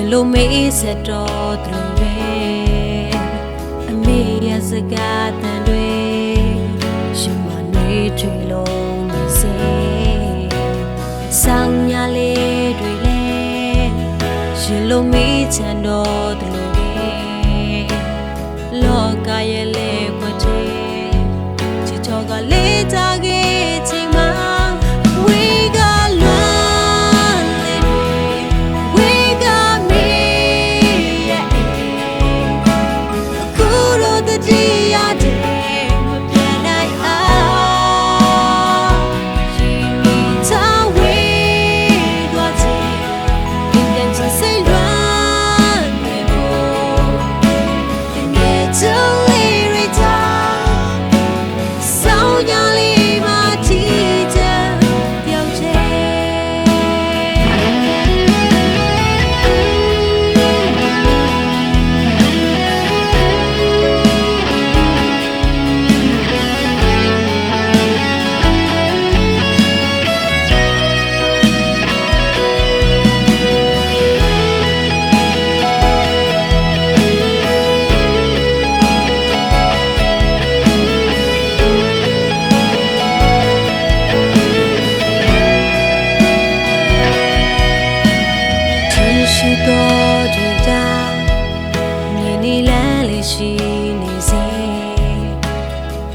လိုမေးစတော်သူပဲအမေရစကားတန်တွေရှင်မနေထွေလုံးနေစေဆောင်ညာလေးတွေလဲရှင်လိုမေးချန်တော်သူပဲလောကရဲ့လေခွတ်တွေချစ်တော်ကလေးကြခဲ့ချိန်မှာရှိတော်ကြည်တာမြင်နေလန်းလေးရှိနေစေ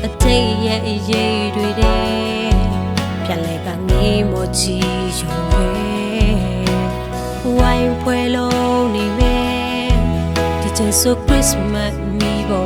အတိတ်ရဲ့အရေးတွေတဲ့ပြန်လဲကငေးမချီရုံပဲဝိုင်းဖွဲလုံးနေမယ်ဒီချိန်ဆို Christmas မီးပေါ်